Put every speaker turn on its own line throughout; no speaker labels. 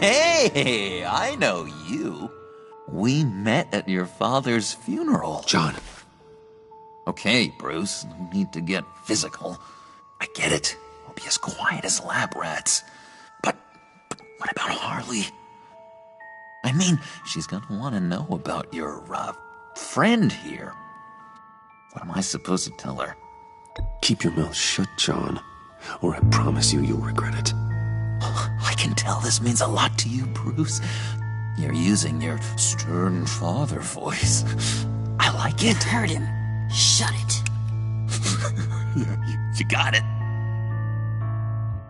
Hey, I know you. We met at your father's funeral.
John.
Okay, Bruce, no need to get physical. I get it. We'll be as quiet as lab rats. But what about Harley? I mean, she's gonna want to know about your, friend here. What am I supposed to tell her?
Keep your mouth shut, John, or I promise you'll regret it.
I can tell this means a lot to you, Bruce. You're using your stern father voice. I like it.
Heard him. Shut it.
You got it.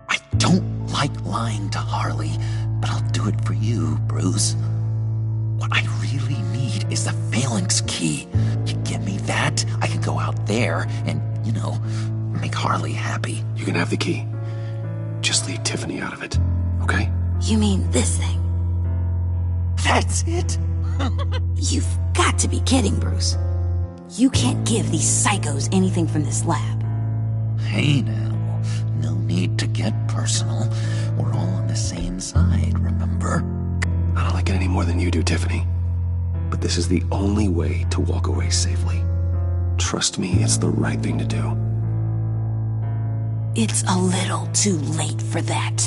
I don't like lying to Harley, but I'll do it for you, Bruce. What I really need is the Phalanx key. You give me that, I can go out there and, make Harley happy.
You can have the key. Just leave Tiffany out of it, okay?
You mean this thing?
That's it?
You've got to be kidding, Bruce. You can't give these psychos anything from this lab.
Hey now, no need to get personal. We're all on the same side, remember?
I don't like it any more than you do, Tiffany. But this is the only way to walk away safely. Trust me, it's the right thing to do.
It's a little too late for that.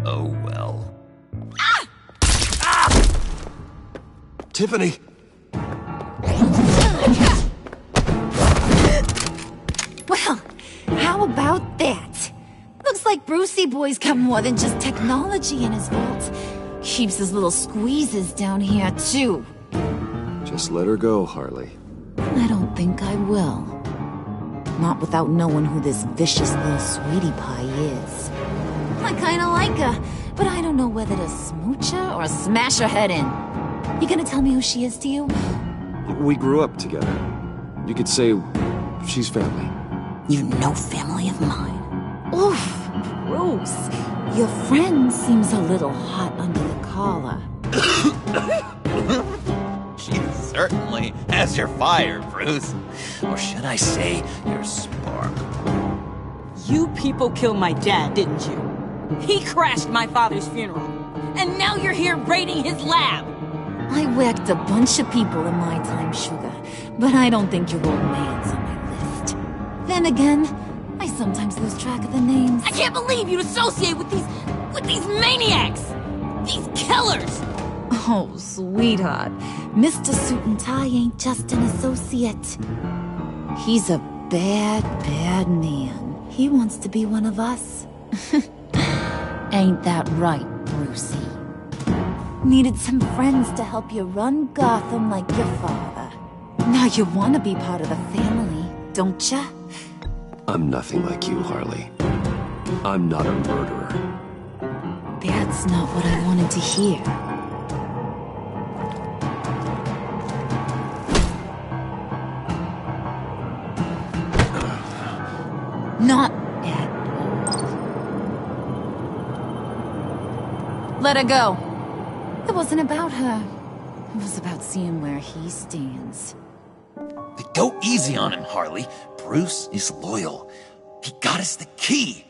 Oh well.
Tiffany!
Well, how about that? Looks like Brucey Boy's got more than just technology in his vault. Keeps his little squeezes down here, too.
Just let her go, Harley.
I don't think I will. Not without knowing who this vicious little sweetie pie is. I kinda like her, but I don't know whether to smooch her or smash her head in. You gonna tell me who she is to you?
We grew up together. You could say she's family.
You're no family of mine.
Oof, Bruce. Your friend seems a little hot under the collar.
She certainly has your fire, Bruce. Or should I say, your spark.
You people killed my dad, didn't you? He crashed my father's funeral. And now you're here raiding his lab.
I whacked a bunch of people in my time, Sugar, but I don't think your old man's on my list. Then again, I sometimes lose track of the names.
I can't believe you'd associate with these maniacs! These killers!
Oh, sweetheart, Mr. Suit and Tie ain't just an associate. He's a bad, bad man. He wants to be one of us. Ain't that right, Brucey? Needed some friends to help you run Gotham like your father. Now you want to be part of the family, don't ya?
I'm nothing like you, Harley. I'm not a murderer.
That's not what I wanted to hear. Not at all. Let her go. It wasn't about her. It was about seeing where he stands.
Go easy on him, Harley. Bruce is loyal. He got us the key.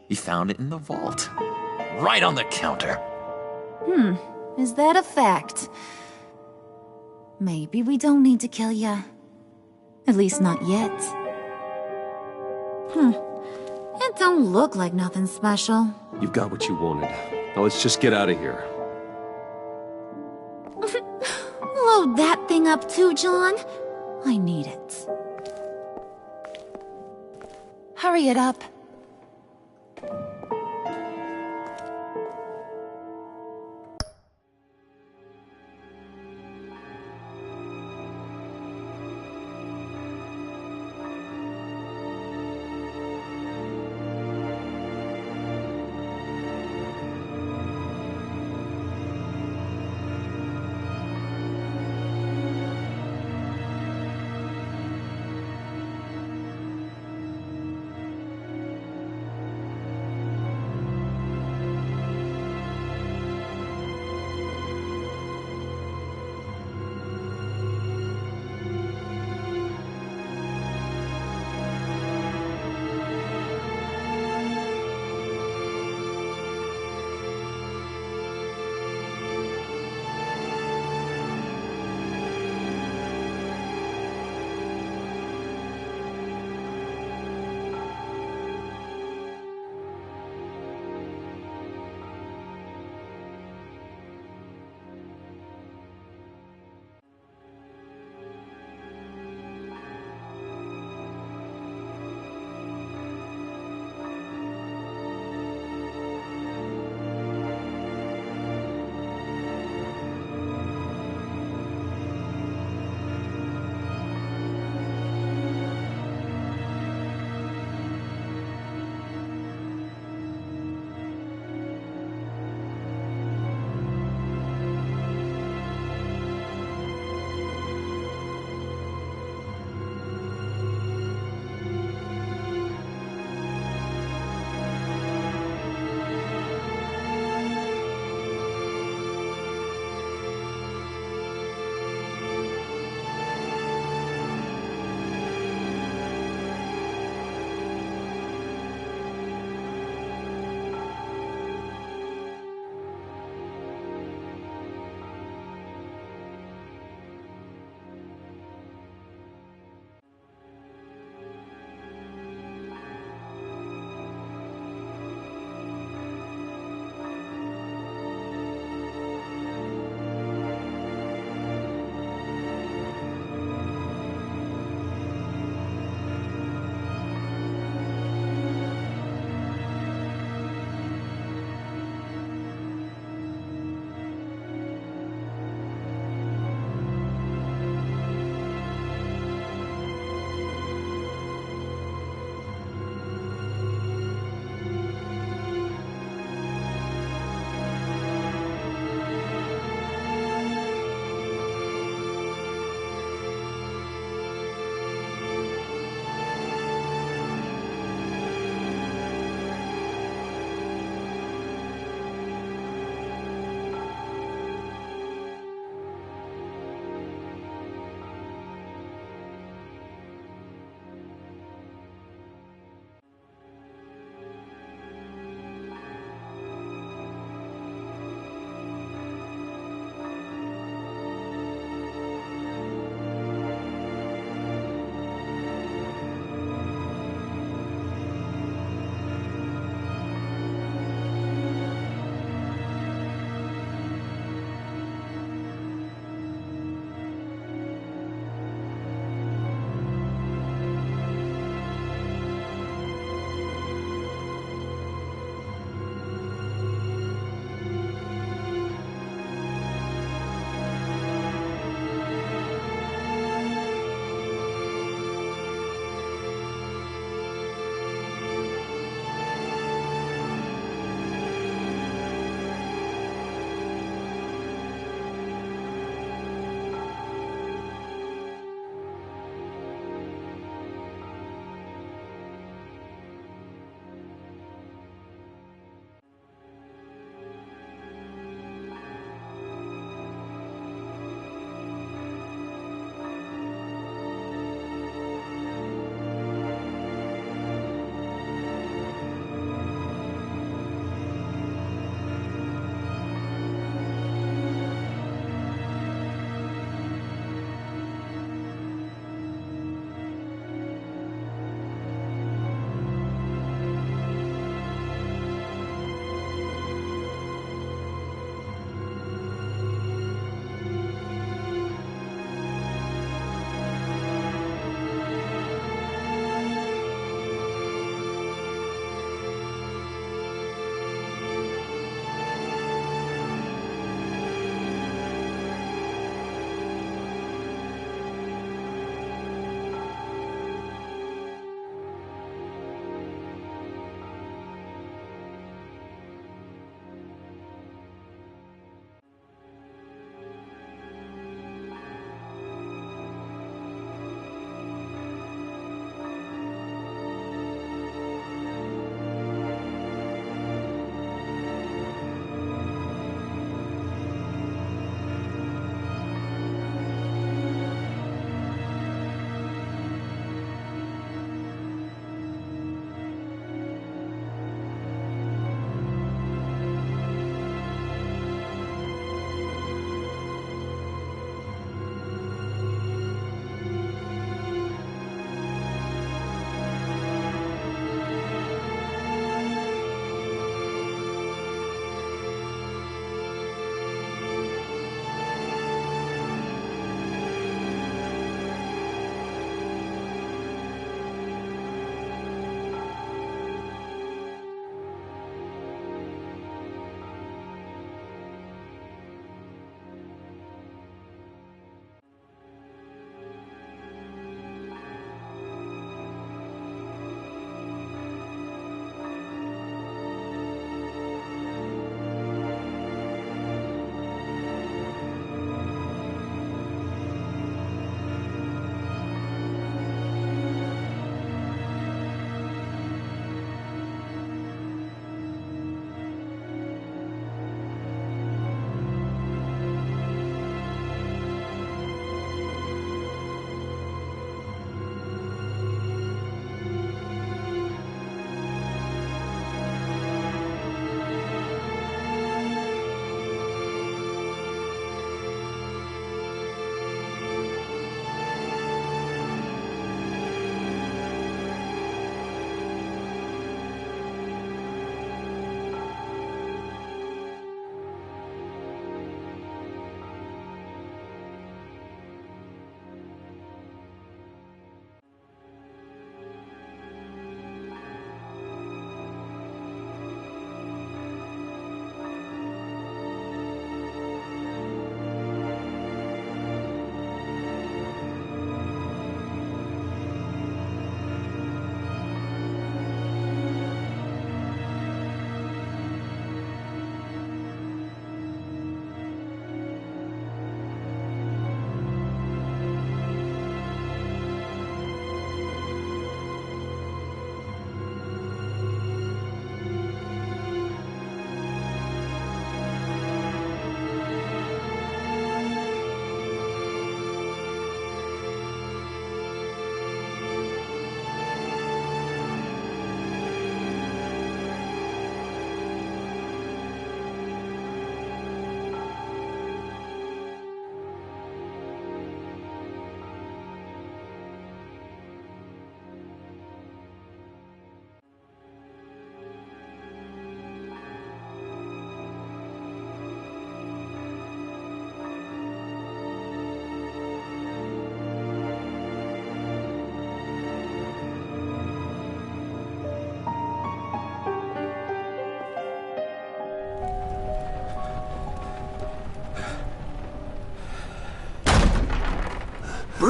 He found it in the vault. Right on the counter.
Is that a fact? Maybe we don't need to kill ya. At least not yet. It don't look like nothing special.
You've got what you wanted. Now let's just get out of here.
Load that thing up too, John. I need it. Hurry it up.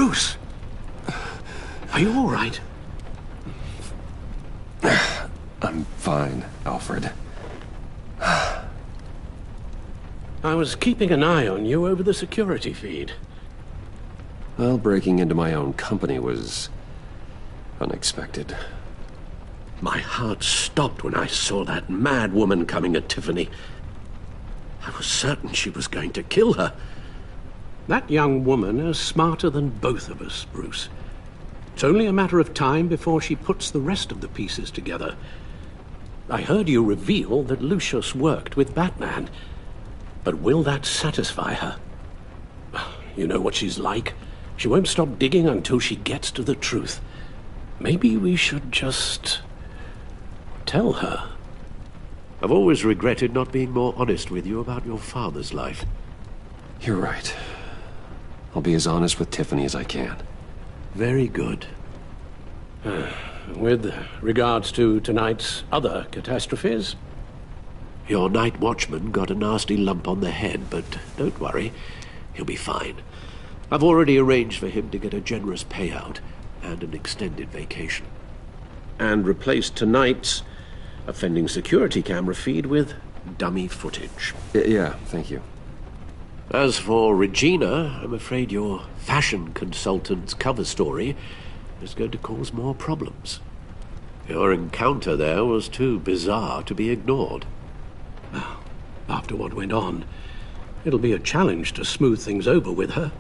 Bruce! Are you all right?
I'm fine, Alfred.
I was keeping an eye on you over the security feed.
Well, breaking into my own company was unexpected.
My heart stopped when I saw that mad woman coming at Tiffany. I was certain she was going to kill her. That young woman is smarter than both of us, Bruce. It's only a matter of time before she puts the rest of the pieces together. I heard you reveal that Lucius worked with Batman. But will that satisfy her? You know what she's like. She won't stop digging until she gets to the truth. Maybe we should just tell her. I've always regretted not being more honest with you about your father's life.
You're right. I'll be as honest with Tiffany as I can.
Very good. With regards to tonight's other catastrophes, your night watchman got a nasty lump on the head, but don't worry, he'll be fine. I've already arranged for him to get a generous payout and an extended vacation. And replaced tonight's offending security camera feed with dummy footage.
Yeah, thank you.
As for Regina, I'm afraid your fashion consultant's cover story is going to cause more problems. Your encounter there was too bizarre to be ignored. Well, after what went on, it'll be a challenge to smooth things over with her.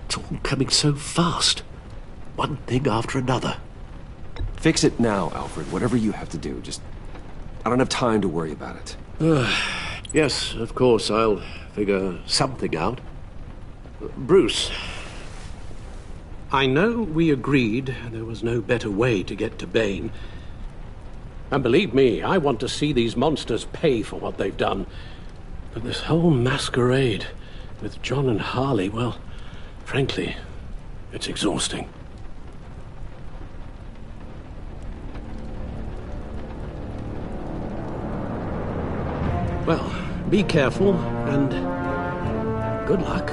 It's all coming so fast. One thing after another.
Fix it now, Alfred. Whatever you have to do. Just... I don't have time to worry about it.
Yes, of course, I'll figure something out. Bruce, I know we agreed there was no better way to get to Bane. And believe me, I want to see these monsters pay for what they've done. But this whole masquerade with John and Harley, well, frankly, it's exhausting. Well, be careful, and good luck.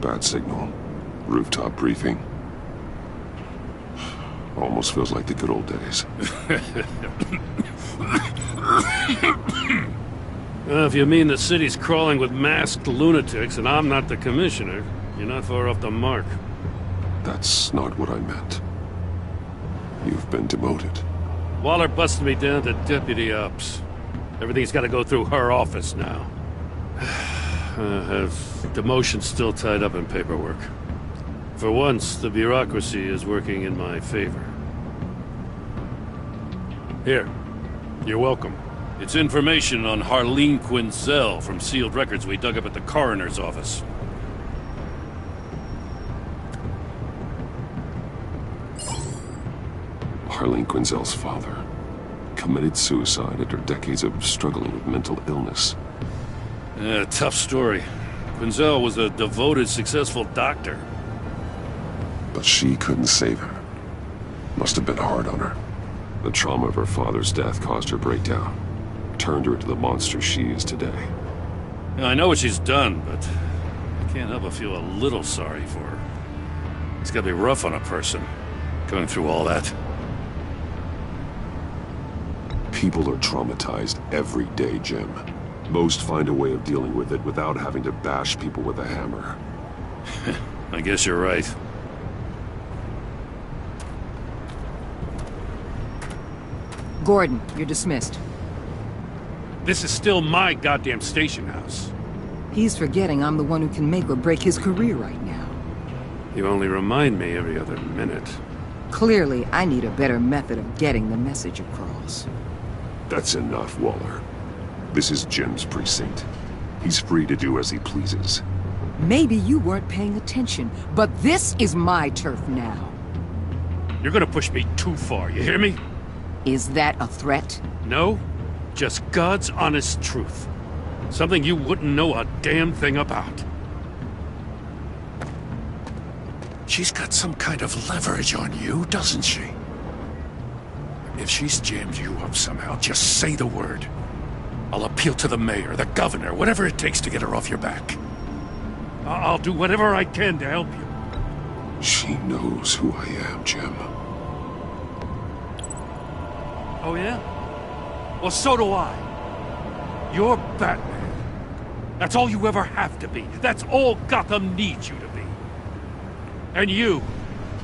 Bad signal. Rooftop briefing. Almost feels like the good old days.
If you mean the city's crawling with masked lunatics and I'm not the commissioner, you're not far off the mark.
That's not what I meant. You've been demoted.
Waller busted me down to deputy ops. Everything's got to go through her office now. I have demotion still tied up in paperwork. For once, the bureaucracy is working in my favor. Here. You're welcome. It's information on Harleen Quinzel from sealed records we dug up at the coroner's office.
Harleen Quinzel's father committed suicide after decades of struggling with mental illness.
Yeah, tough story. Quinzel was a devoted, successful doctor.
But she couldn't save her. Must have been hard on her. The trauma of her father's death caused her breakdown. Turned her into the monster she is today.
Yeah, I know what she's done, but I can't help but feel a little sorry for her. It's gotta be rough on a person, going through all that.
People are traumatized every day, Jim. Most find a way of dealing with it without having to bash people with a hammer.
I guess you're right.
Gordon, you're dismissed.
This is still my goddamn station house.
He's forgetting I'm the one who can make or break his career right now.
You only remind me every other minute.
Clearly, I need a better method of getting the message across.
That's enough, Waller. This is Jim's precinct. He's free to do as he pleases.
Maybe you weren't paying attention, but this is my turf now.
You're gonna push me too far, you hear me?
Is that a threat?
No, just God's honest truth. Something you wouldn't know a damn thing about.
She's got some kind of leverage on you, doesn't she? If she's jammed you up somehow, just say the word. I'll appeal to the mayor, the governor, whatever it takes to get her off your back.
I'll do whatever I can to help you.
She knows who I am, Jim.
Oh, yeah? Well, so do I. You're Batman. That's all you ever have to be. That's all Gotham needs you to be. And you,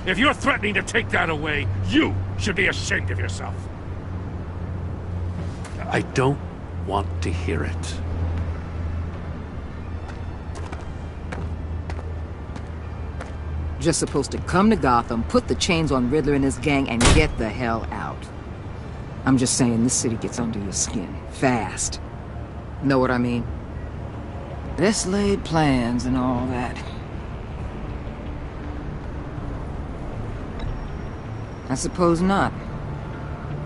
if you're threatening to take that away, you should be ashamed of yourself. I don't want to hear it.
Just supposed to come to Gotham, put the chains on Riddler and his gang, and get the hell out. I'm just saying, this city gets under your skin. Fast. Know what I mean? Best laid plans and all that. I suppose not.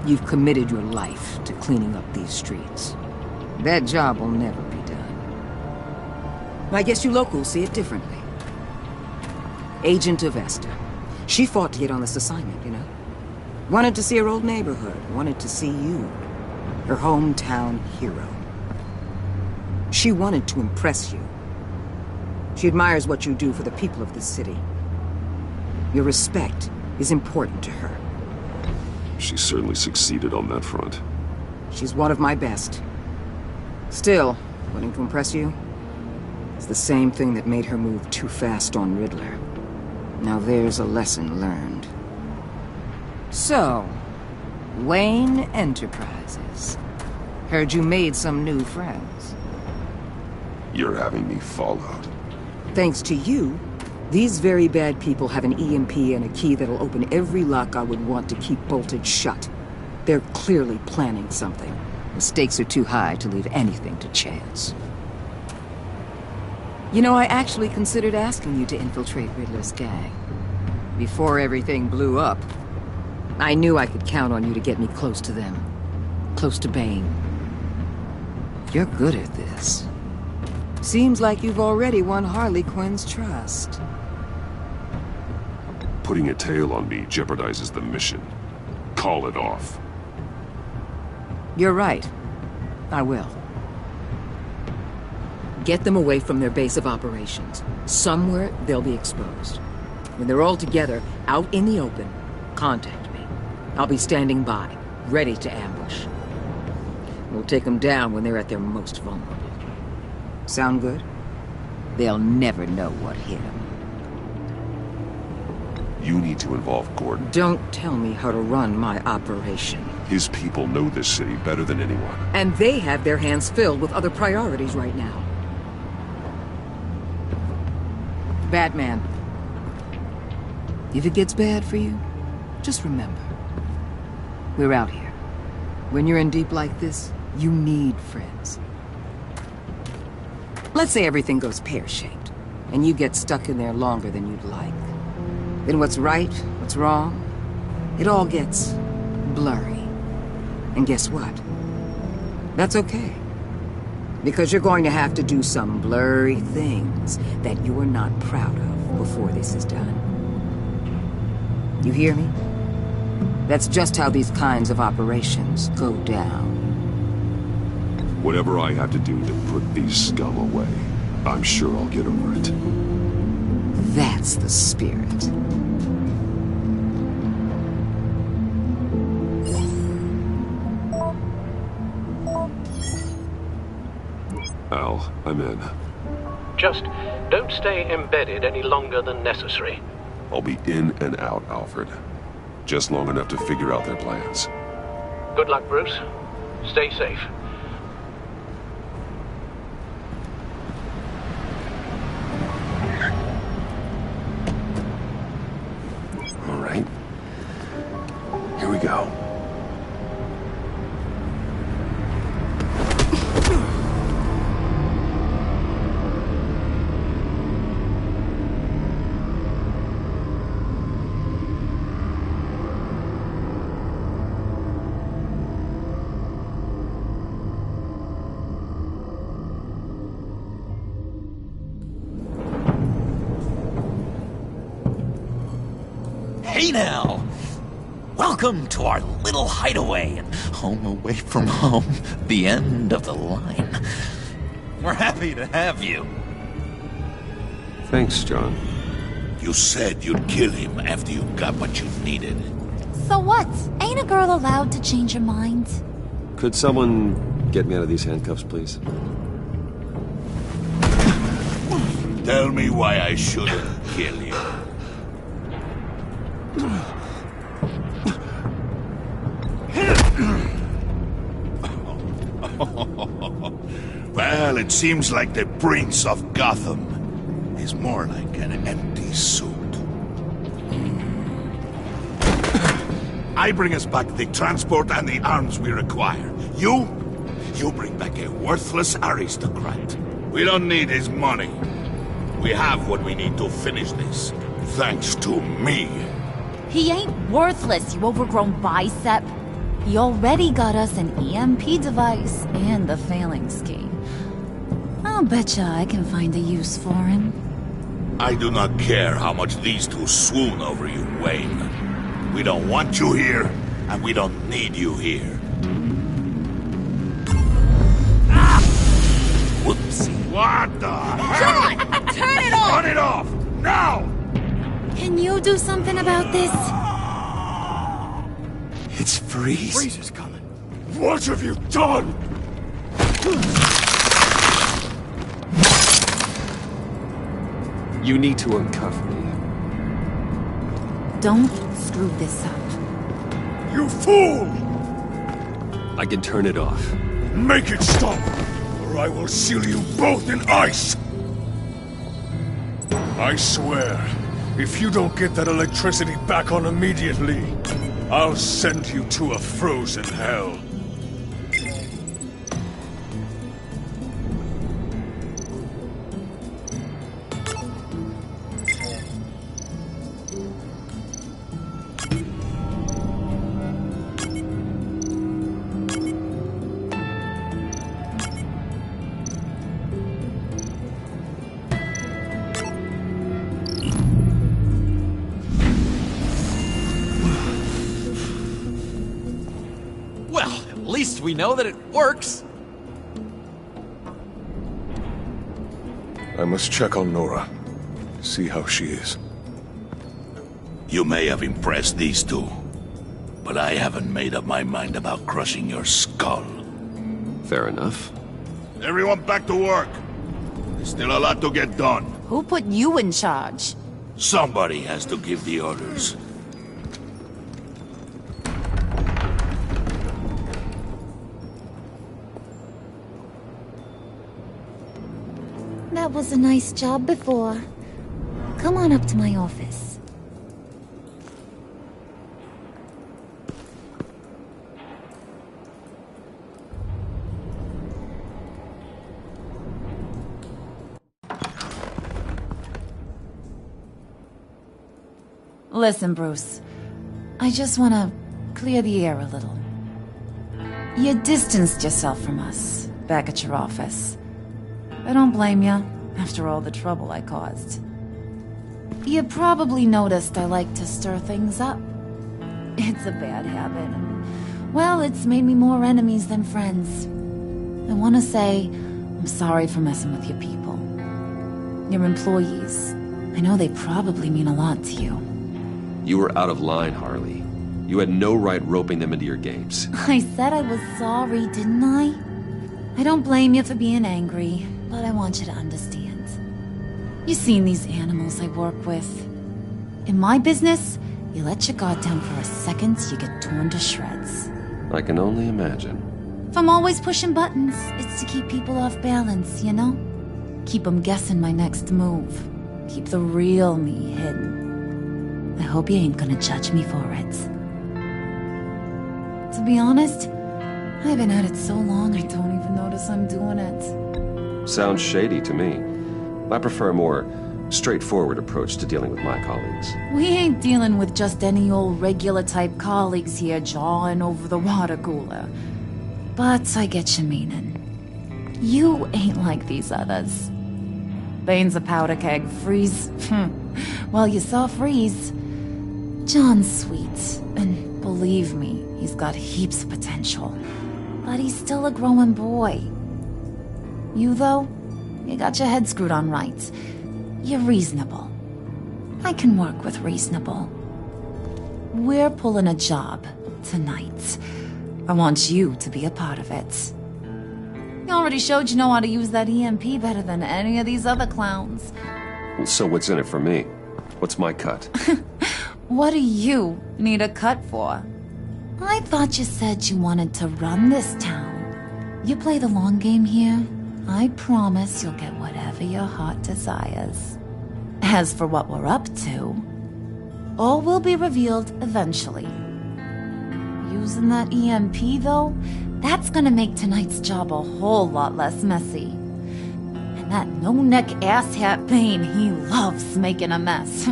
You've committed your life to cleaning up these streets. That job will never be done. I guess you locals see it differently. Agent Avesta. She fought to get on this assignment, you know? Wanted to see her old neighborhood. Wanted to see you. Her hometown hero. She wanted to impress you. She admires what you do for the people of this city. Your respect is important to her.
She certainly succeeded on that front.
She's one of my best. Still, wanting to impress you is the same thing that made her move too fast on Riddler. Now there's a lesson learned. So, Wayne Enterprises. Heard you made some new friends.
You're having me followed.
Thanks to you, these very bad people have an EMP and a key that'll open every lock I would want to keep bolted shut. They're clearly planning something. The stakes are too high to leave anything to chance. You know, I actually considered asking you to infiltrate Riddler's gang. Before everything blew up, I knew I could count on you to get me close to them. Close to Bane. You're good at this. Seems like you've already won Harley Quinn's trust.
Putting a tail on me jeopardizes the mission. Call it off.
You're right. I will. Get them away from their base of operations. Somewhere they'll be exposed. When they're all together, out in the open, contact me. I'll be standing by, ready to ambush. We'll take them down when they're at their most vulnerable. Sound good? They'll never know what hit them.
You need to involve Gordon.
Don't tell me how to run my operation.
His people know this city better than anyone.
And they have their hands filled with other priorities right now. Batman. If it gets bad for you, just remember. We're out here. When you're in deep like this, you need friends. Let's say everything goes pear-shaped, and you get stuck in there longer than you'd like. Then what's right, what's wrong, it all gets blurry. And guess what? That's okay. Because you're going to have to do some blurry things that you're not proud of before this is done. You hear me? That's just how these kinds of operations go down.
Whatever I have to do to put these scum away, I'm sure I'll get over it.
That's the spirit.
Al, I'm in.
Just don't stay embedded any longer than necessary.
I'll be in and out, Alfred. Just long enough to figure out their plans.
Good luck, Bruce. Stay safe.
All right. Here we go.
Hey now! Welcome to our little hideaway and home away from home, the end of the line. We're happy to have you.
Thanks, John.
You said you'd kill him after you got what you needed.
So what? Ain't a girl allowed to change her mind?
Could someone get me out of these handcuffs, please?
Tell me why I shouldn't kill you. Well, it seems like the Prince of Gotham is more like an empty suit. I bring us back the transport and the arms we require. You bring back a worthless aristocrat. We don't need his money. We have what we need to finish this, thanks to me.
He ain't worthless, you overgrown bicep. He already got us an EMP device and the phalanx key. I'll betcha I can find a use for him.
I do not care how much these two swoon over you, Wayne. We don't want you here, and we don't need you here. Ah! Whoopsie. What the
John! Turn it off!
Turn it off! Now!
Can you do something about this?
It's Freeze.
Freeze is coming. What have you done?
You need to uncuff me.
Don't screw this up.
You fool!
I can turn it off.
Make it stop, or I will seal you both in ice! I swear, if you don't get that electricity back on immediately, I'll send you to a frozen hell.
At least we know that it works.
I must check on Nora. See how she is. You may have impressed these two, but I haven't made up my mind about crushing your skull.
Fair enough.
Everyone back to work. There's still a lot to get done.
Who put you in charge?
Somebody has to give the orders.
That was a nice job before. Come on up to my office. Listen, Bruce. I just want to clear the air a little. You distanced yourself from us back at your office. I don't blame you, after all the trouble I caused. You probably noticed I like to stir things up. It's a bad habit, and, well, it's made me more enemies than friends. I want to say I'm sorry for messing with your people. Your employees. I know they probably mean a lot to you.
You were out of line, Harley. You had no right roping them into your games.
I said I was sorry, didn't I? I don't blame you for being angry, but I want you to understand. You've seen these animals I work with. In my business, you let your guard down for a second, you get torn to shreds.
I can only imagine.
If I'm always pushing buttons, it's to keep people off balance, you know? Keep them guessing my next move. Keep the real me hidden. I hope you ain't gonna judge me for it. To be honest, I've been at it so long I don't even notice I'm doing it.
Sounds shady to me. I prefer a more straightforward approach to dealing with my colleagues.
We ain't dealing with just any old regular type colleagues here jawing over the water cooler. But I get your meaning. You ain't like these others. Bane's a powder keg. Freeze. Well, you saw Freeze. John's sweet, and believe me, he's got heaps of potential. But he's still a growing boy. You, though, you got your head screwed on right. You're reasonable. I can work with reasonable. We're pulling a job tonight. I want you to be a part of it. You already showed you know how to use that EMP better than any of these other clowns.
So what's in it for me? What's my cut?
What do you need a cut for? I thought you said you wanted to run this town. You play the long game here, I promise you'll get whatever your heart desires. As for what we're up to, all will be revealed eventually. Using that EMP, though, that's gonna make tonight's job a whole lot less messy. And that no-neck asshat Bane, he loves making a mess.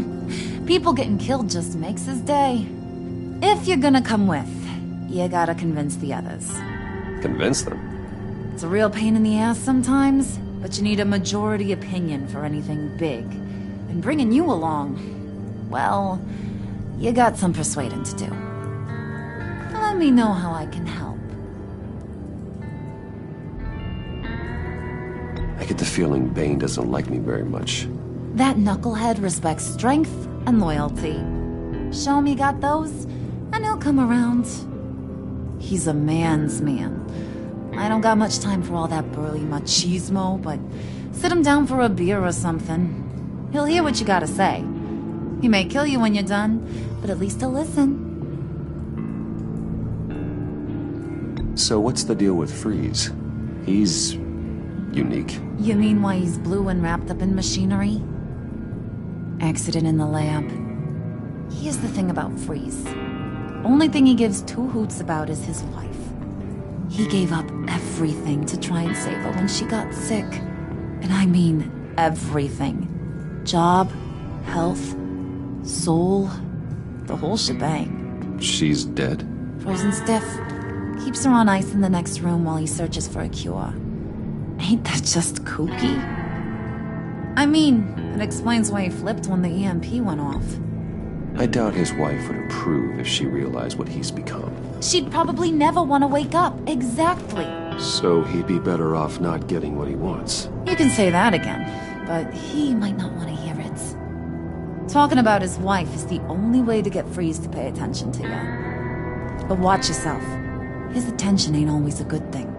People getting killed just makes his day. If you're gonna come with, you gotta convince the others.
Convince them?
It's a real pain in the ass sometimes, but you need a majority opinion for anything big. And bringing you along, well, you got some persuading to do. Let me know how I can help.
I get the feeling Bane doesn't like me very much.
That knucklehead respects strength and loyalty. Show him you got those, and he'll come around. He's a man's man. I don't got much time for all that burly machismo, but sit him down for a beer or something. He'll hear what you gotta say. He may kill you when you're done, but at least he'll listen.
So what's the deal with Freeze? He's unique.
You mean why he's blue and wrapped up in machinery? Accident in the lab. Here's the thing about Freeze. Only thing he gives two hoots about is his wife. He gave up everything to try and save her when she got sick. And I mean everything. Job, health, soul, the whole shebang.
She's dead?
Frozen stiff. Keeps her on ice in the next room while he searches for a cure. Ain't that just kooky? I mean, it explains why he flipped when the EMP went off.
I doubt his wife would approve if she realized what he's become.
She'd probably never want to wake up. Exactly.
So he'd be better off not getting what he wants.
You can say that again, but he might not want to hear it. Talking about his wife is the only way to get Freeze to pay attention to you. But watch yourself. His attention ain't always a good thing.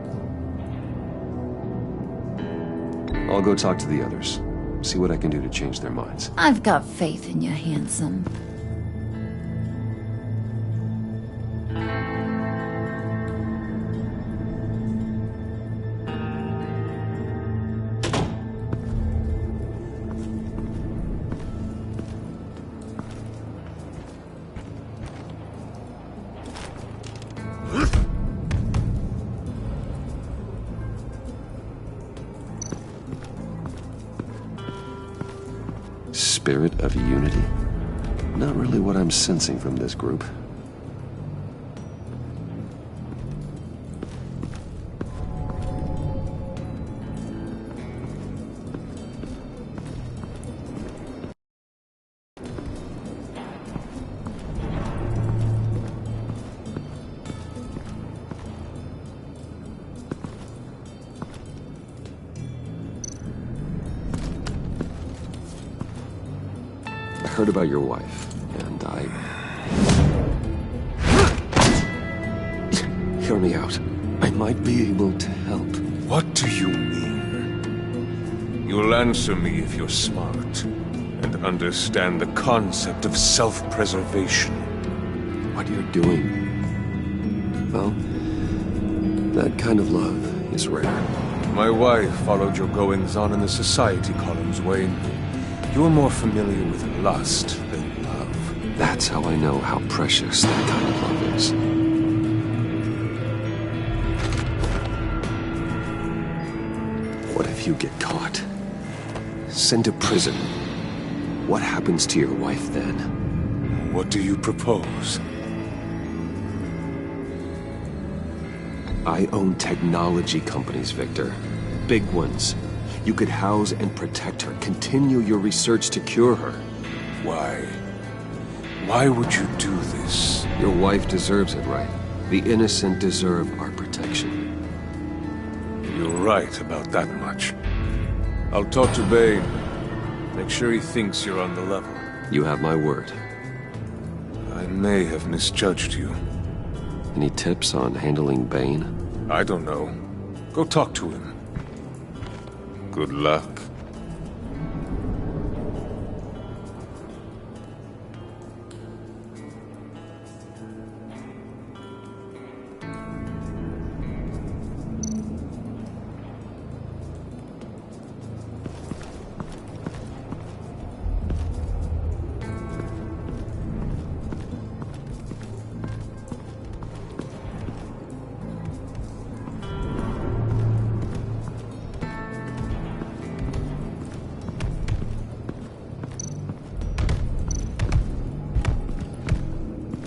I'll go talk to the others. See what I can do to change their minds.
I've got faith in you, handsome.
Spirit of unity? Not really what I'm sensing from this group. I heard about your wife, and Hear me out. I might be able to help.
What do you mean? You'll answer me if you're smart, and understand the concept of self-preservation.
What you're doing. Well, that kind of love is rare.
My wife followed your goings-on in the society columns, Wayne. You're more familiar with lust than love.
That's how I know how precious that kind of love is. What if you get caught? Sent to prison? What happens to your wife then?
What do you propose?
I own technology companies, Victor. Big ones. You could house and protect her, continue your research to cure her.
Why? Why would you do this?
Your wife deserves it, right? The innocent deserve our protection.
You're right about that much. I'll talk to Bane. Make sure he thinks you're on the level.
You have my word.
I may have misjudged you.
Any tips on handling Bane?
I don't know. Go talk to him. Good luck.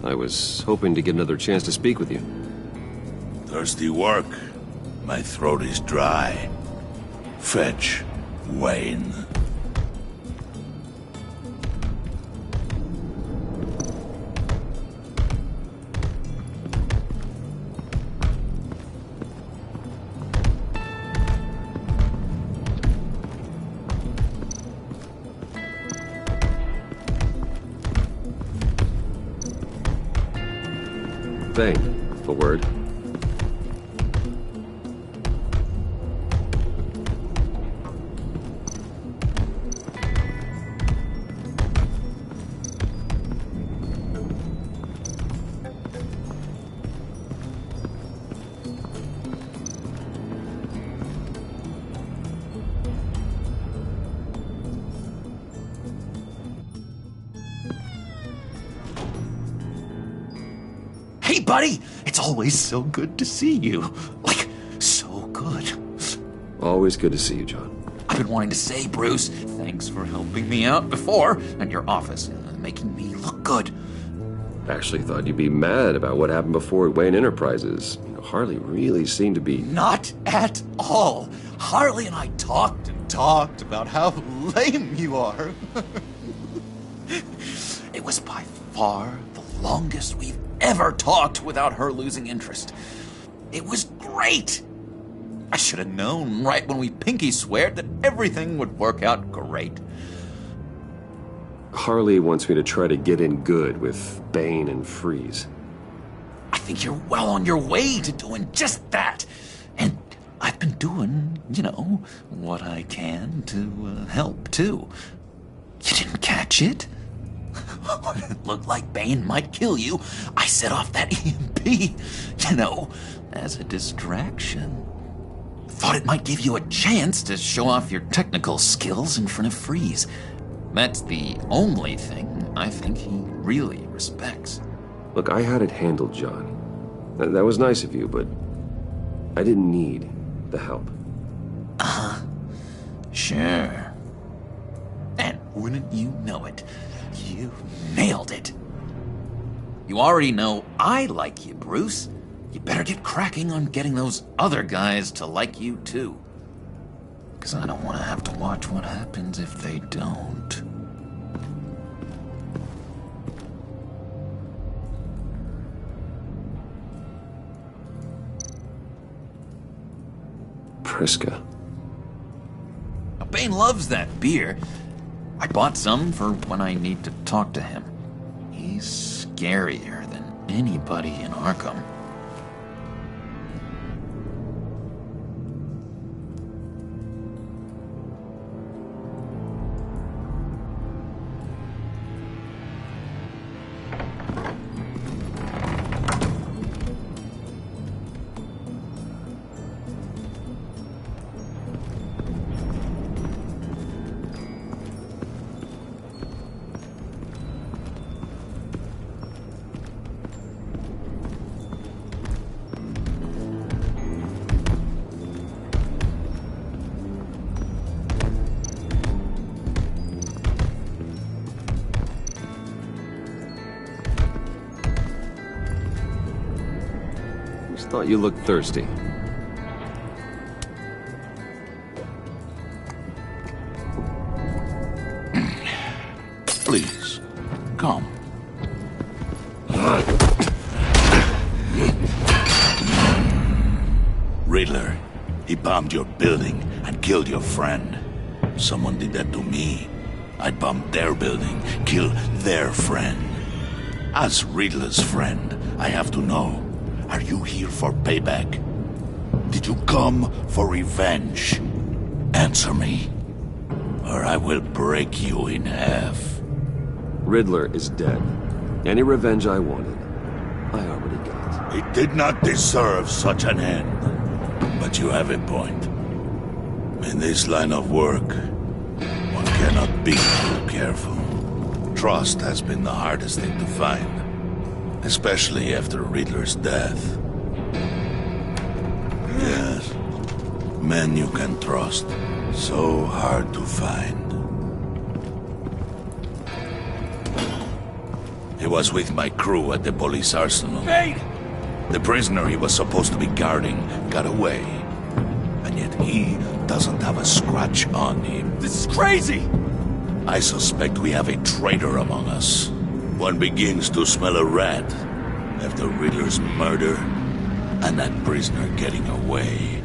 I was hoping to get another chance to speak with you.
Thirsty work. My throat is dry. Fetch Wayne.
Bane, a word.
Hey, buddy! It's always so good to see you. Like, so good.
Always good to see you, John.
I've been wanting to say, Bruce, thanks for helping me out before at your office, making me look good.
Actually thought you'd be mad about what happened before at Wayne Enterprises. You know, Harley really seemed to be...
Not at all. Harley and I talked and talked about how lame you are. It was by far the longest we've ever talked without her losing interest. It was great. I should have known right when we pinky sweared that everything would work out great.
Harley wants me to try to get in good with Bane and Freeze.
I think you're well on your way to doing just that. And I've been doing, you know, what I can to help, too. You didn't catch it? When it looked like Bane might kill you, I set off that EMP, you know, as a distraction. Thought it might give you a chance to show off your technical skills in front of Freeze. That's the only thing I think he really respects.
Look, I had it handled, John. That was nice of you, but I didn't need the help.
Sure. And wouldn't you know it, you nailed it. You already know I like you, Bruce. You better get cracking on getting those other guys to like you, too. Because I don't want to have to watch what happens if they don't.
Priska.
Bane loves that beer. I bought some for when I need to talk to him. He's scarier than anybody in Arkham.
Thought you looked thirsty.
Please, come. bombed your building and killed your friend. Someone did that to me. I'd bomb their building, kill their friend. As Riddler's friend, I have to know, are you here for payback? Did you come for revenge? Answer me, or I will break you in half.
Riddler is dead. Any revenge I wanted, I already got.
He did not deserve such an end. But you have a point. In this line of work, one cannot be too careful. Trust has been the hardest thing to find, especially after Riddler's death. Yes, men you can trust, so hard to find. He was with my crew at the police arsenal.
Wait!
The prisoner he was supposed to be guarding got away. And yet he doesn't have a scratch on him.
This is crazy!
I suspect we have a traitor among us. One begins to smell a rat after Riddler's murder and that prisoner getting away.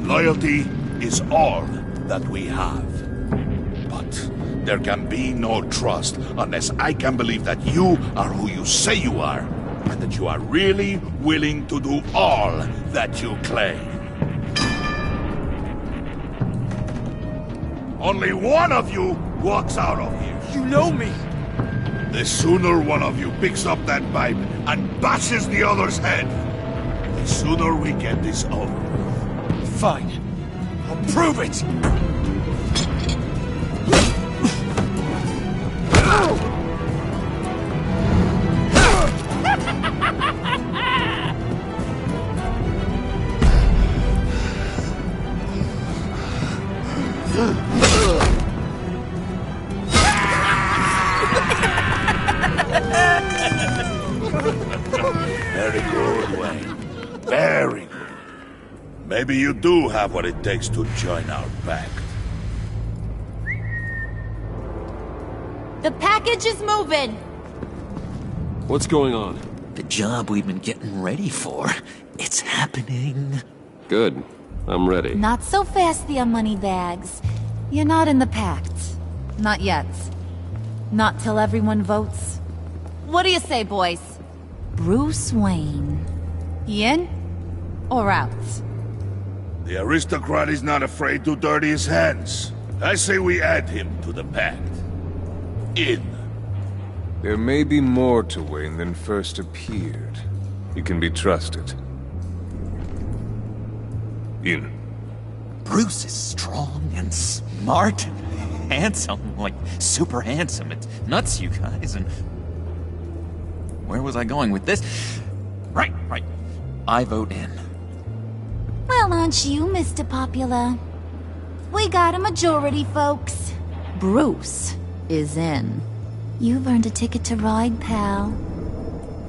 Loyalty is all that we have. But there can be no trust unless I can believe that you are who you say you are, and that you are really willing to do all that you claim. Only one of you walks out of here.
You know me!
The sooner one of you picks up that pipe and bashes the other's head, the sooner we get this over with.
Fine. I'll prove it!
Very good, Wayne. Very good. Maybe you do have what it takes to join our pact.
The package is moving!
What's going on?
The job we've been getting ready for. It's happening.
Good. I'm ready.
Not so fast, the Moneybags. You're not in the pact. Not yet. Not till everyone votes. What do you say, boys? Bruce Wayne. In or out?
The aristocrat is not afraid to dirty his hands. I say we add him to the pact. In.
There may be more to Wayne than first appeared. He can be trusted. In.
Bruce is strong and smart and handsome, like super handsome. It's nuts, you guys, and... Where was I going with this? Right. I vote in.
Well, aren't you, Mr. Popular? We got a majority, folks. Bruce is in. You've earned a ticket to ride, pal.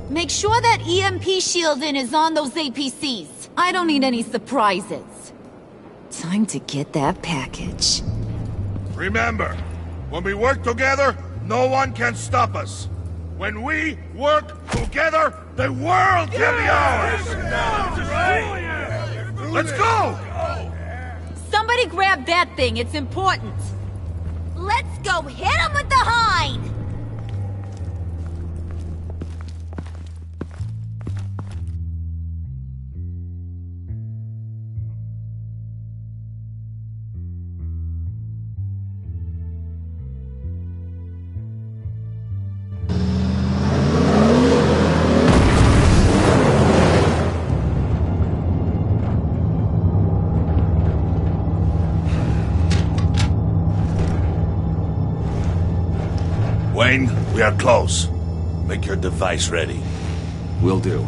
Make sure that EMP shielding is on those APCs. I don't need any surprises. Time to get that package.
Remember, when we work together, no one can stop us. When we work together, the world can be ours! Let's go!
Somebody grab that thing, it's important.
Let's go hit him with the hind!
Wayne, we are close. Make your device ready.
Will do.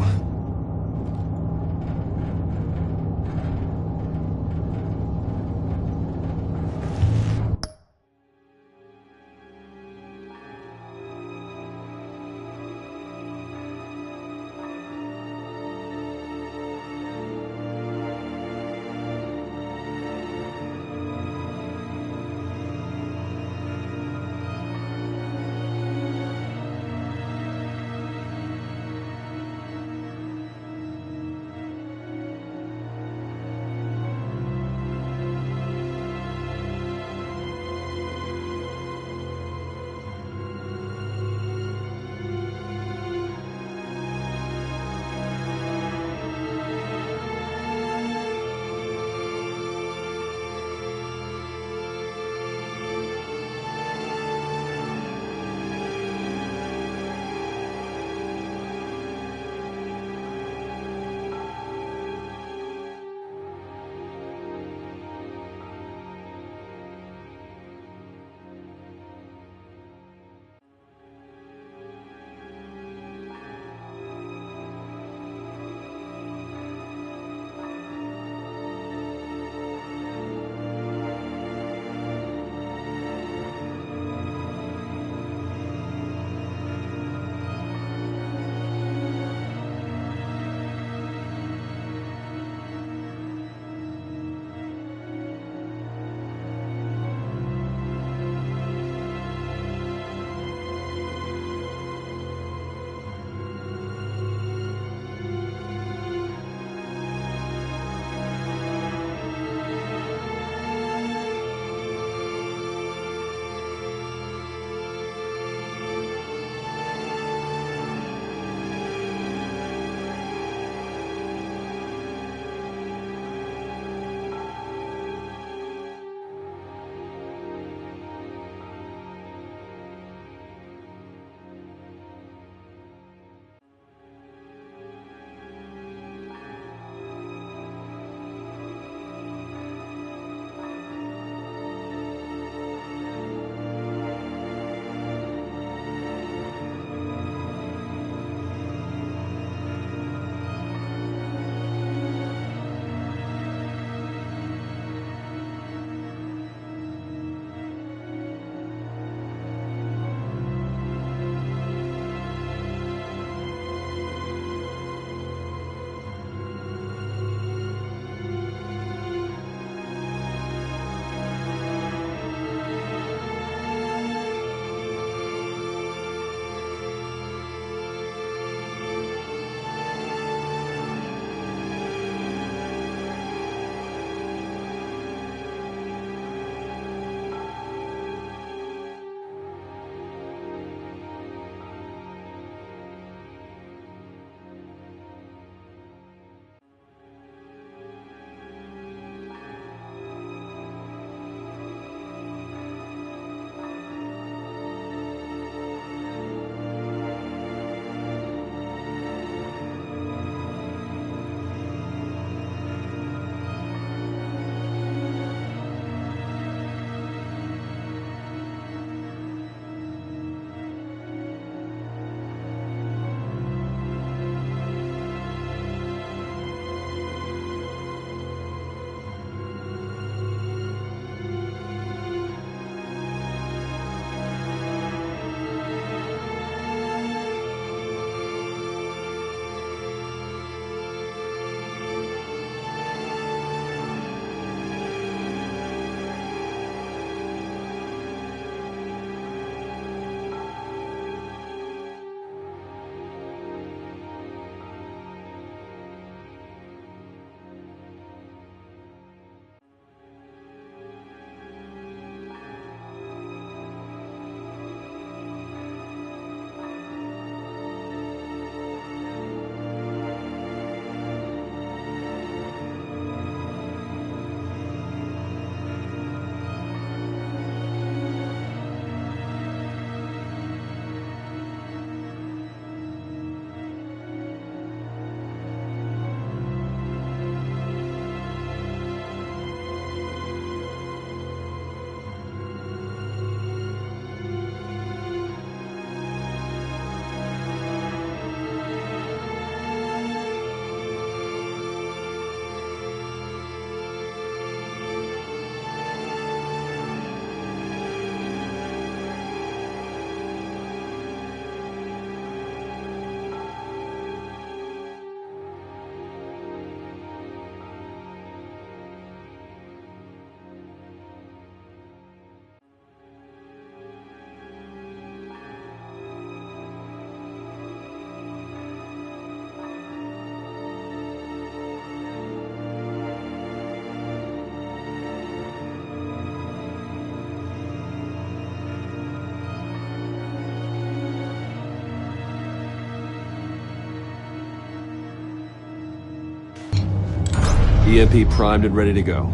EMP primed and ready to go.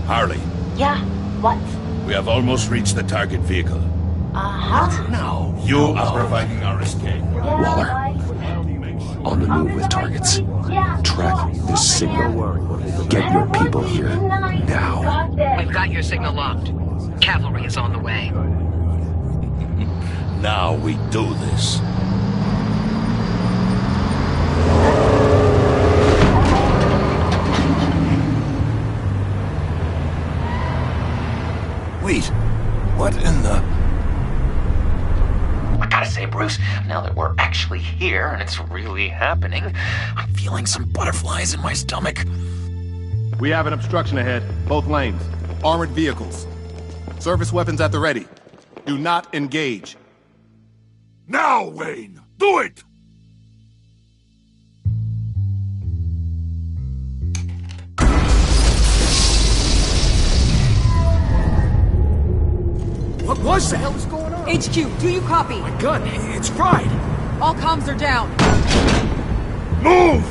Harley,
Yeah, what?
we have almost reached the target vehicle.
Uh-huh.
Now, you are providing our escape.
Waller, on the move with targets. Track this signal. Get your people here, now.
We've got your signal locked. Cavalry is on the way.
Now we do this.
Wait, what in the...
I gotta say, Bruce, now that we're actually here and it's really happening, I'm feeling some butterflies in my stomach.
We have an obstruction ahead, both lanes. Armored vehicles. Service weapons at the ready. Do not engage.
Now, Wayne! Do it!
What was that? What the hell is going on? HQ, do you copy?
My gun, it's fried.
All comms are down.
Move!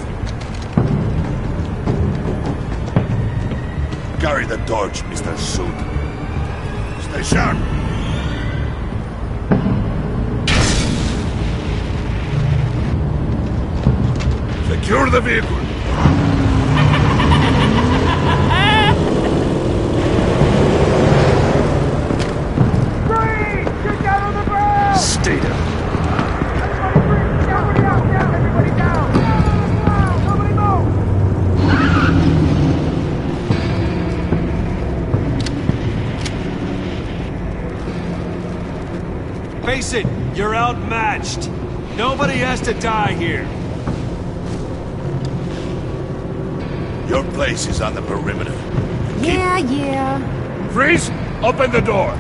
Carry the torch, Mr. Suit. Stay sharp. Secure the vehicle. Stay down. Everybody down! Nobody move!
Face it, you're outmatched. Nobody has to die here.
Your place is on the perimeter.
Yeah.
Freeze! Open the door!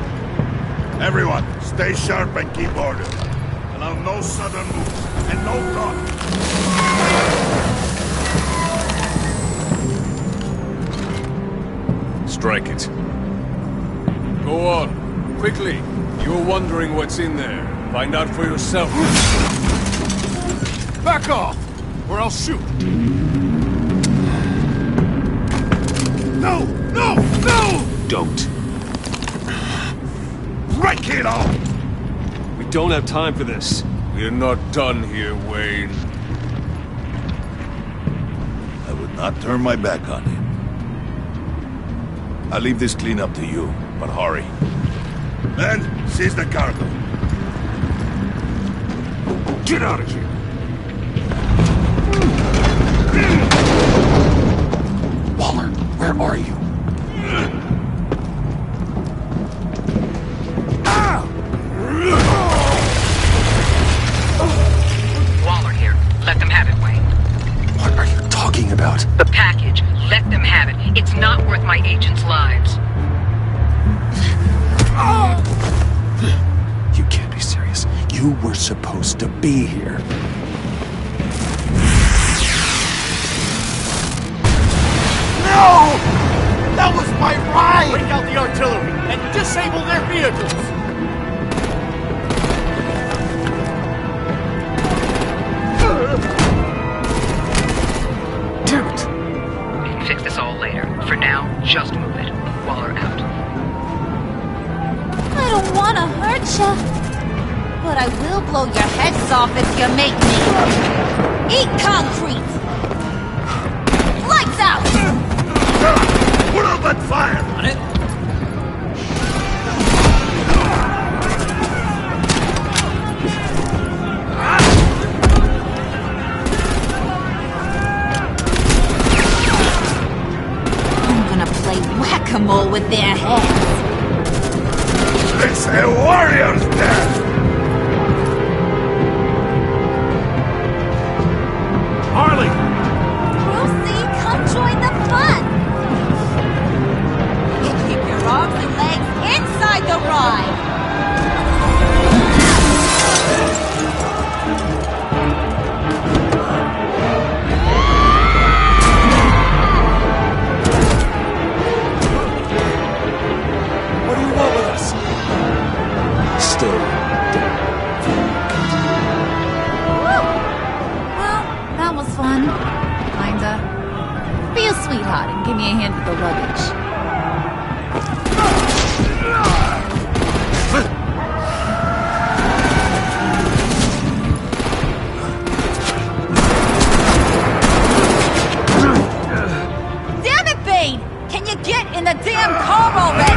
Everyone, stay sharp and keep order. Allow no sudden moves, and no talk.
Strike it.
Go on. Quickly. You're wondering what's in there. Find out for yourself.
Back off, or I'll shoot. No! No! No!
Don't.
Break it off!
We don't have time for this.
We're not done here, Wayne.
I would not turn my back on him. I'll leave this clean up to you, but hurry. Men, seize the cargo. Get out of here!
Waller, where are you?
Waller here. Let them have it, Wayne.
What are you talking about?
The package. Let them have it. It's not worth my agents' lives.
You can't be serious. You were supposed to be here.
No! That was my ride! Bring out the artillery and disable their vehicles!
Damn it!
We can fix this all later. For now, just move it. Waller out.
I don't want to hurt ya, but I will blow your heads off if you make me. Eat concrete! Lights out!
Put up that fire! On it!
I'm gonna play whack-a-mole with their heads.
It's a warrior's death! Harley!
Brucey, come join the fun! Keep your arms and legs inside the ride!
What do you want with us?
Stay.
in the damn car already!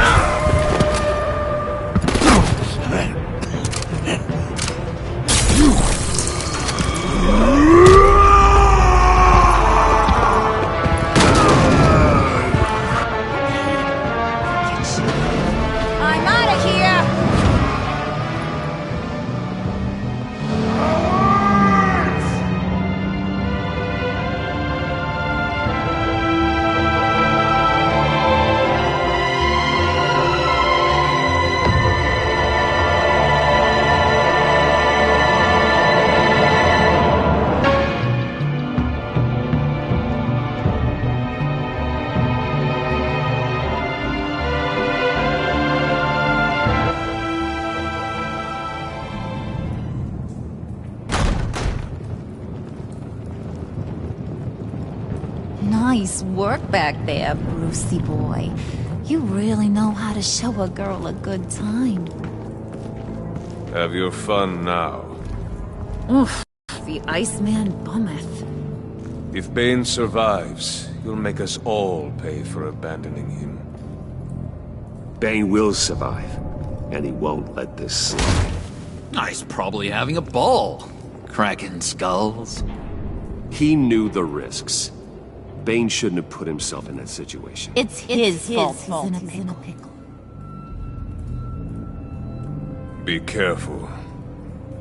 I'm out of here!
Nice work back there, Brucey boy. You really know how to show a girl a good time.
Have your fun now.
Oof, the Iceman bummeth.
If Bane survives, you'll make us all pay for abandoning him.
Bane will survive, and he won't let this slide.
He's probably having a ball. Cracking skulls.
He knew the risks. Bane shouldn't have put himself in that situation.
It's his fault he's in a pickle.
Be careful.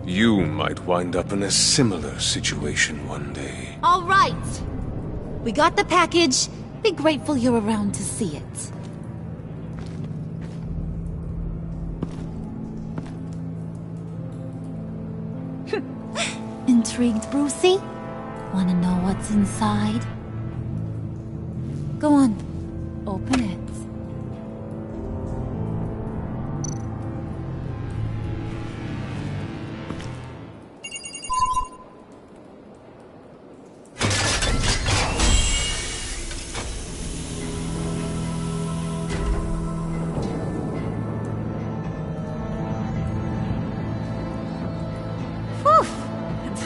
You might wind up in a similar situation one day.
All right. We got the package. Be grateful you're around to see it. Intrigued, Brucey? Want to know what's inside? Go on. Open it.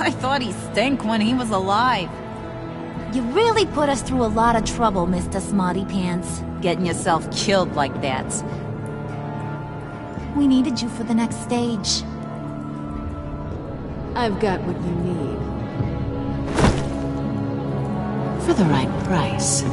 I thought he stank when he was alive.
You really put us through a lot of trouble, Mr. Smarty Pants.
Getting yourself killed like that.
We needed you for the next stage.
I've got what you need.
For the right price.